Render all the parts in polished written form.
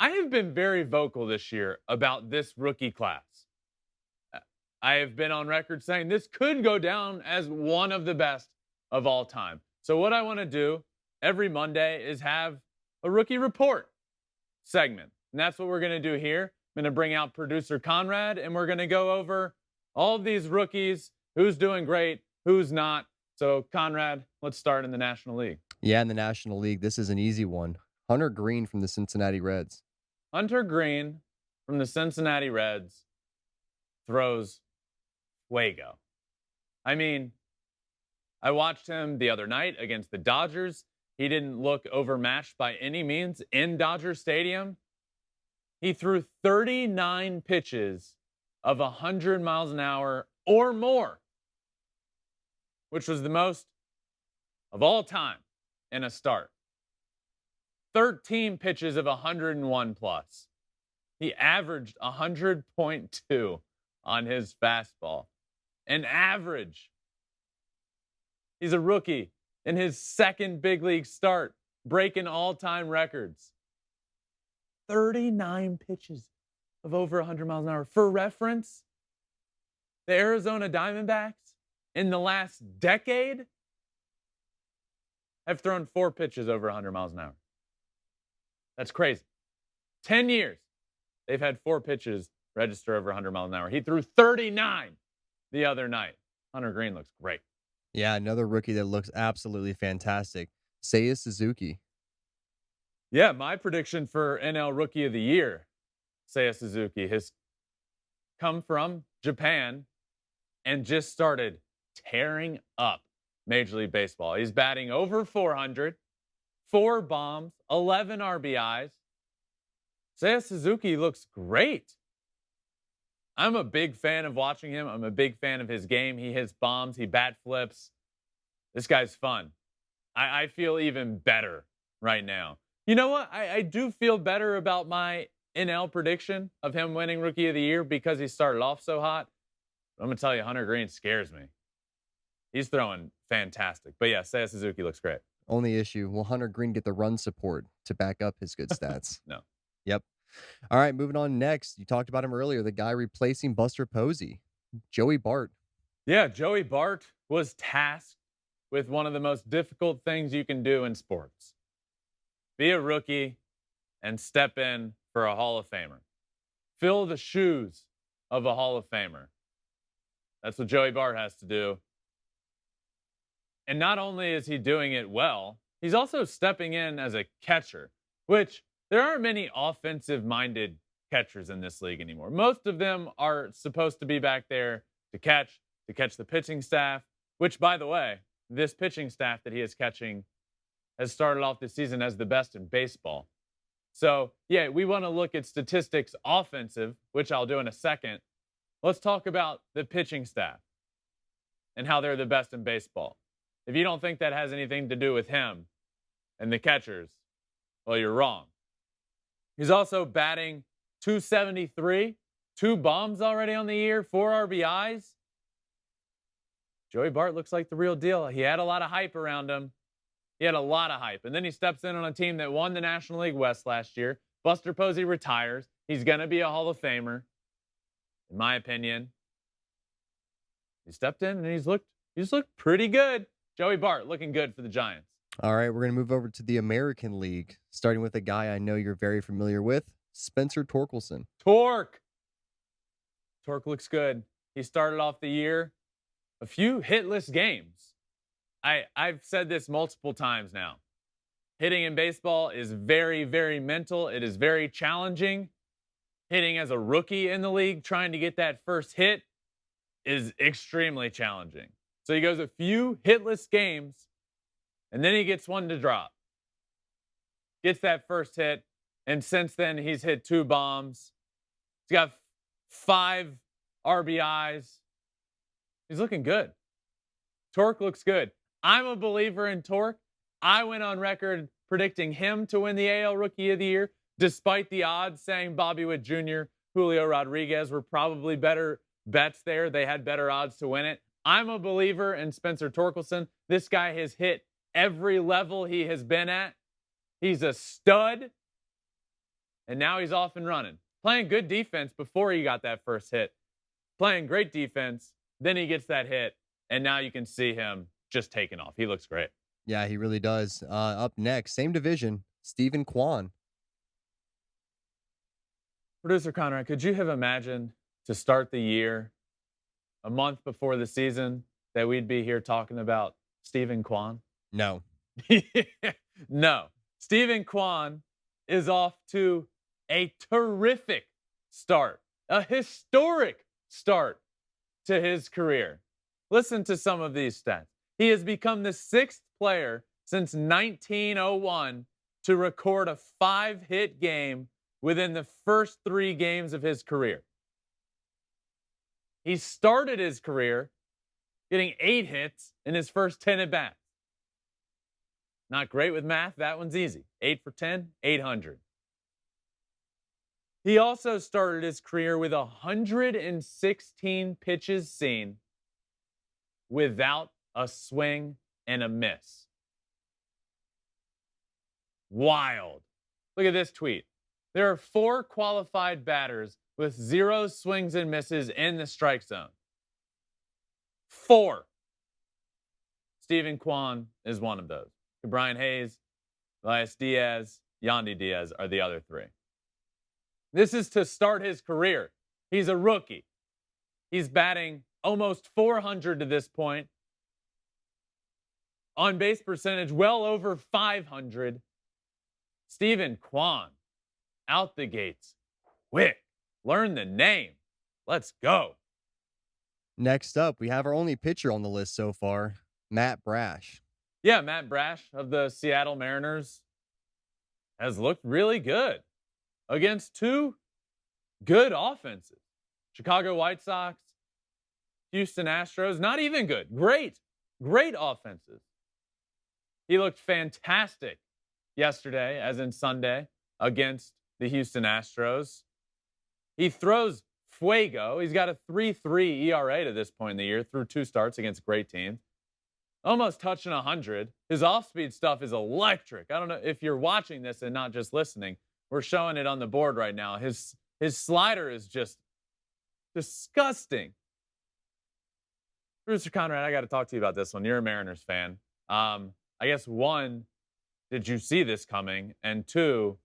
I have been very vocal this year about this rookie class. Uh, I have been on record saying this could go down as one of the best of all time. So, what I want to do every Monday is have a rookie report segment. And that's what we're going to do here. I'm going to bring out producer Conrad and we're going to go over all of these rookies, who's doing great, who's not. So, Conrad, let's start in the National League. Yeah, in the National League, this is an easy one. Hunter Greene from the Cincinnati Reds. Hunter Greene from the Cincinnati Reds throws fuego. I mean, I watched him the other night against the Dodgers. He didn't look overmatched by any means in Dodger Stadium. He threw 39 pitches of 100 miles an hour or more, which was the most of all time in a start. 13 pitches of 101 plus. He averaged 100.2 on his fastball. An average. He's a rookie in his second big league start, breaking all-time records. 39 pitches of over 100 miles an hour. For reference, the Arizona Diamondbacks in the last decade have thrown 4 pitches over 100 miles an hour. That's crazy. 10 years, they've had 4 pitches register over 100 miles an hour. He threw 39 the other night. Hunter Greene looks great. Yeah, another rookie that looks absolutely fantastic. Seiya Suzuki. Yeah, my prediction for NL Rookie of the Year, Seiya Suzuki, has come from Japan and just started tearing up Major League Baseball. He's batting over 400, 4 bombs, 11 RBIs. Seiya Suzuki looks great. I'm a big fan of watching him. I'm a big fan of his game. He hits bombs, he bat flips. This guy's fun. I feel even better right now. You know what? I do feel better about my NL prediction of him winning Rookie of the Year because he started off so hot. But I'm going to tell you, Hunter Greene scares me. He's throwing fantastic. But yeah, Seiya Suzuki looks great. Only issue, will Hunter Greene get the run support to back up his good stats? No. Yep. All right, moving on next. You talked about him earlier, the guy replacing Buster Posey, Joey Bart. Yeah, Joey Bart was tasked with one of the most difficult things you can do in sports. Be a rookie and step in for a Hall of Famer. Fill the shoes of a Hall of Famer. That's what Joey Bart has to do. And not only is he doing it well, he's also stepping in as a catcher, which there aren't many offensive-minded catchers in this league anymore. Most of them are supposed to be back there to catch the pitching staff, which, by the way, this pitching staff that he is catching has started off this season as the best in baseball. So, yeah, we want to look at statistics offensive, which I'll do in a second. Let's talk about the pitching staff and how they're the best in baseball. If you don't think that has anything to do with him and the catchers, well, you're wrong. He's also batting .273, 2 bombs already on the year, 4 RBIs. Joey Bart looks like the real deal. He had a lot of hype around him. He had a lot of hype. And then he steps in on a team that won the National League West last year. Buster Posey retires. He's going to be a Hall of Famer, in my opinion. He stepped in and he's looked pretty good. Joey Bart looking good for the Giants. All right, we're going to move over to the American League, starting with a guy I know you're very familiar with, Spencer Torkelson. Torque looks good. He started off the year a few hitless games. I've said this multiple times now. Hitting in baseball is very, very mental. It is very challenging. Hitting as a rookie in the league, trying to get that first hit, is extremely challenging. So he goes a few hitless games, and then he gets one to drop. Gets that first hit, and since then he's hit 2 bombs. He's got 5 RBIs. He's looking good. Torque looks good. I'm a believer in Torque. I went on record predicting him to win the AL Rookie of the Year, despite the odds saying Bobby Witt Jr., Julio Rodriguez were probably better bets there. They had better odds to win it. I'm a believer in Spencer Torkelson. This guy has hit every level he has been at. He's a stud. and now he's off and running. Playing good defense before he got that first hit. Playing great defense, then he gets that hit, and now you can see him just taking off. He looks great. Yeah, he really does. Up next, same division, Stephen Kwan. Producer Conrad, could you have imagined to start the year a month before the season that we'd be here talking about Stephen Kwan? No. No. Stephen Kwan is off to a terrific start, a historic start to his career. Listen to some of these stats. He has become the 6th player since 1901 to record a 5-hit game within the first 3 games of his career. He started his career getting 8 hits in his first 10 at-bats. Not great with math. That one's easy. 8 for 10, 800. He also started his career with 116 pitches seen without a swing and a miss. Wild. Look at this tweet. There are 4 qualified batters with 0 swings and misses in the strike zone. 4. Stephen Kwan is one of those. Brian Hayes, Elias Diaz, Yandy Diaz are the other 3. This is to start his career. He's a rookie. He's batting almost 400 to this point. On base percentage, well over 500. Stephen Kwan, out the gates, quick. Learn the name. Let's go. Next up, we have our only pitcher on the list so far, Matt Brash. Yeah, Matt Brash of the Seattle Mariners has looked really good against 2 good offenses. Chicago White Sox, Houston Astros, not even good. Great offenses. He looked fantastic yesterday, as in Sunday, against the Houston Astros. He throws fuego. He's got a 3.3 ERA to this point in the year through 2 starts against great teams. Almost touching 100. His off-speed stuff is electric. I don't know if you're watching this and not just listening. We're showing it on the board right now. His slider is just disgusting. Producer Conrad, I got to talk to you about this one. You're a Mariners fan. I guess 1, did you see this coming? And 2,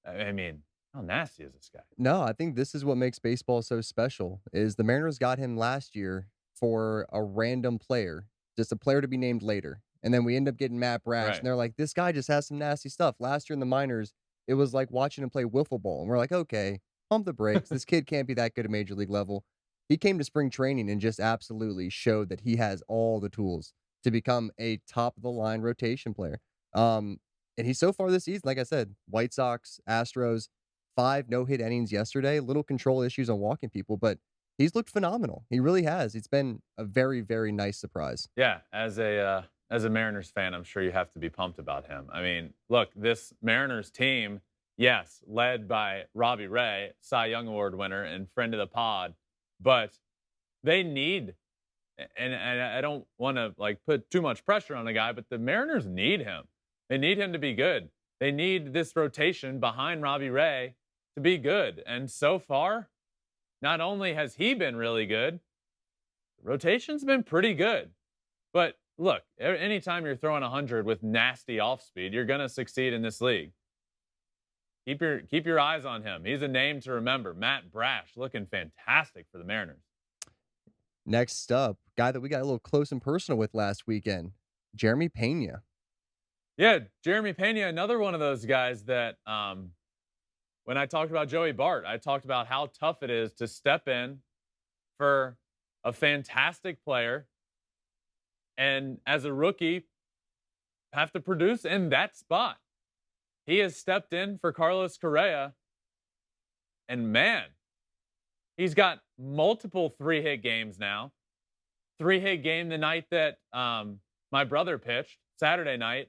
I mean, how nasty is this guy? No, I think this is what makes baseball so special, is the Mariners got him last year for a random player, just a player to be named later. And then we end up getting Matt Brash, Right. and they're like, this guy just has some nasty stuff. Last year in the minors, it was like watching him play wiffle ball. And we're like, okay, pump the brakes. This kid can't be that good at major league level. He came to spring training and just absolutely showed that he has all the tools to become a top-of-the-line rotation player. And he's so far this season, like I said, White Sox, Astros, 5 no-hit innings yesterday, little control issues on walking people, but he's looked phenomenal. He really has. It's been a very, very nice surprise. Yeah, as a Mariners fan, I'm sure you have to be pumped about him. I mean, look, this Mariners team, yes, led by Robbie Ray, Cy Young Award winner and friend of the pod, but they need, and I don't want to like put too much pressure on the guy, but the Mariners need him. They need him to be good. They need this rotation behind Robbie Ray to be good. And so far, not only has he been really good, the rotation's been pretty good. But look, anytime you're throwing 100 with nasty off speed, you're going to succeed in this league. Keep your eyes on him. He's a name to remember. Matt Brash looking fantastic for the Mariners. Next up, guy that we got a little close and personal with last weekend, Jeremy Pena. Yeah, Jeremy Pena, another one of those guys that when I talked about Joey Bart, I talked about how tough it is to step in for a fantastic player and as a rookie have to produce in that spot. He has stepped in for Carlos Correa, and man, he's got multiple 3-hit games now. 3-hit game the night that my brother pitched, Saturday night.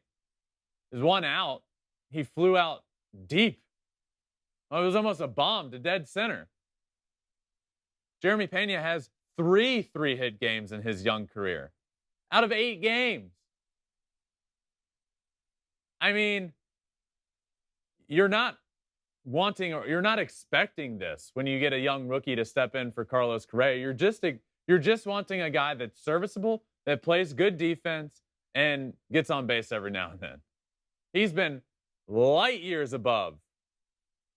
Is 1 out. He flew out deep. Well, it was almost a bomb to dead center. Jeremy Pena has 3 3-hit games in his young career out of 8 games. I mean, you're not wanting or you're not expecting this when you get a young rookie to step in for Carlos Correa. You're just wanting a guy that's serviceable, that plays good defense, and gets on base every now and then. He's been light years above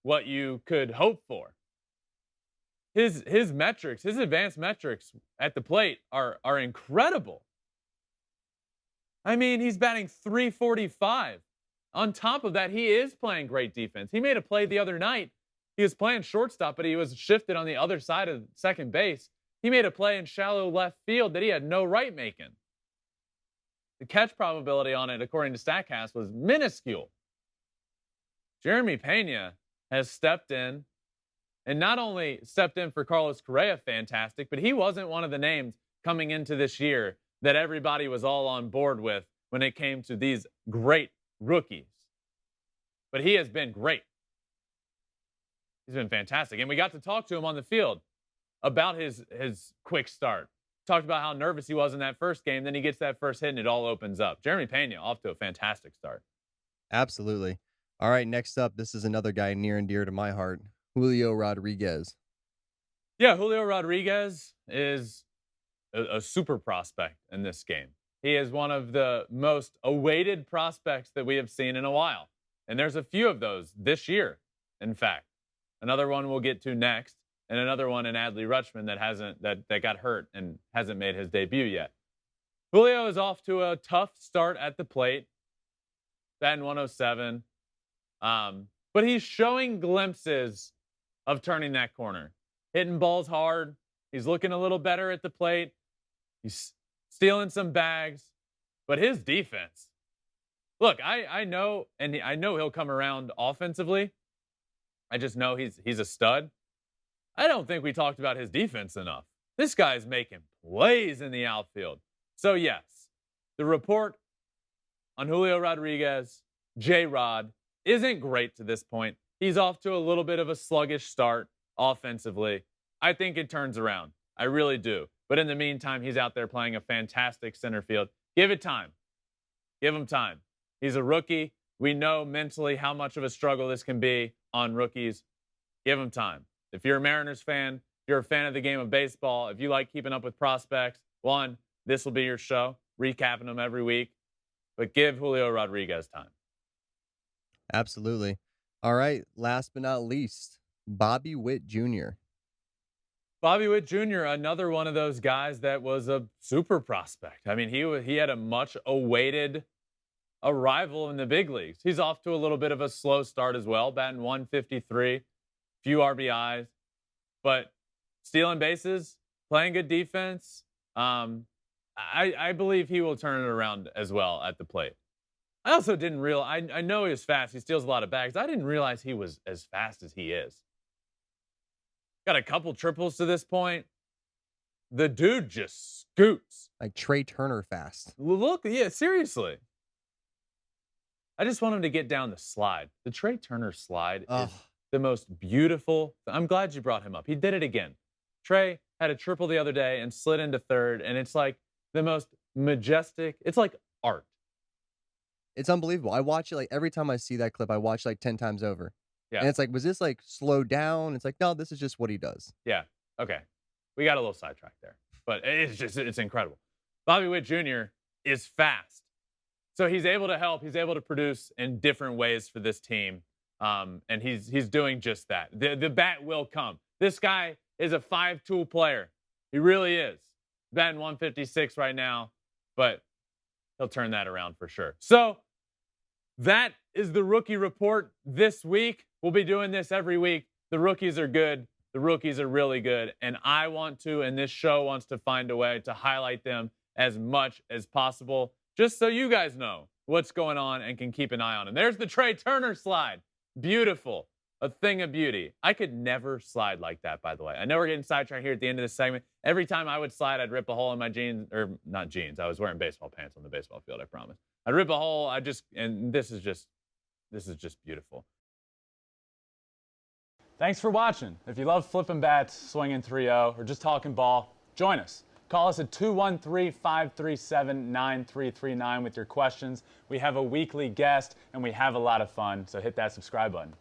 what you could hope for. His metrics, his advanced metrics at the plate are incredible. I mean, he's batting .345. On top of that, he is playing great defense. He made a play the other night. He was playing shortstop, but he was shifted on the other side of second base. He made a play in shallow left field that he had no right making. The catch probability on it, according to StatCast, was minuscule. Jeremy Pena has stepped in, and not only stepped in for Carlos Correa, fantastic, but he wasn't one of the names coming into this year that everybody was all on board with when it came to these great rookies. But he has been great. He's been fantastic. And we got to talk to him on the field about his quick start. Talked about how nervous he was in that first game. Then he gets that first hit and it all opens up. Jeremy Pena off to a fantastic start. Absolutely. All right, next up, this is another guy near and dear to my heart, Julio Rodriguez. Yeah, Julio Rodriguez is a super prospect in this game. He is one of the most awaited prospects that we have seen in a while. And there's a few of those this year, in fact. Another one we'll get to next, and another one in Adley Rutschman that got hurt and hasn't made his debut yet. Julio is off to a tough start at the plate, batting 107. But he's showing glimpses of turning that corner. Hitting balls hard. He's looking a little better at the plate. He's stealing some bags. But his defense. Look, I know he'll come around offensively. I just know he's a stud. I don't think we talked about his defense enough. This guy's making plays in the outfield. So yes, the report on Julio Rodriguez, J-Rod, isn't great to this point. He's off to a little bit of a sluggish start offensively. I think it turns around. I really do. But in the meantime, he's out there playing a fantastic center field. Give it time. Give him time. He's a rookie. We know mentally how much of a struggle this can be on rookies. Give him time. If you're a Mariners fan, if you're a fan of the game of baseball, if you like keeping up with prospects, one, this will be your show, recapping them every week. But give Julio Rodriguez time. Absolutely. All right, last but not least, Bobby Witt Jr. Bobby Witt Jr., another one of those guys that was a super prospect. I mean, he had a much awaited arrival in the big leagues. He's off to a little bit of a slow start as well, batting 153, few RBIs, but stealing bases, playing good defense. I believe he will turn it around as well at the plate. I also didn't realize, I know he was fast. He steals a lot of bags. I didn't realize he was as fast as he is. Got a couple triples to this point. The dude just scoots. Like Trey Turner fast. Look, yeah, seriously. I just want him to get down the slide. The Trey Turner slide is the most beautiful. I'm glad you brought him up. He did it again. Trey had a triple the other day and slid into third, and it's like the most majestic. It's like art. It's unbelievable. I watch it like every time I see that clip, I watch like 10 times over. Yeah. And it's like, was this like slowed down? It's like, no, this is just what he does. Yeah. Okay. We got a little sidetracked there, but it's incredible. Bobby Witt Jr. is fast. So he's able to help. He's able to produce in different ways for this team. And he's doing just that. The bat will come. This guy is a 5-tool player. He really is. Batting 156 right now, but he'll turn that around for sure. So that is the rookie report this week. We'll be doing this every week. The rookies are good. The rookies are really good. And I want to, and this show wants to find a way to highlight them as much as possible, just so you guys know what's going on and can keep an eye on them. There's the Trey Turner slide. Beautiful. A thing of beauty. I could never slide like that, by the way. I know we're getting sidetracked here at the end of this segment. Every time I would slide, I'd rip a hole in my jeans, or not jeans. I was wearing baseball pants on the baseball field, I promise. I'd rip a hole. And this is just beautiful. Thanks for watching. If you love flipping bats, swinging 3-0, or just talking ball, join us. Call us at 213-537-9339 with your questions. We have a weekly guest, and we have a lot of fun, so hit that subscribe button.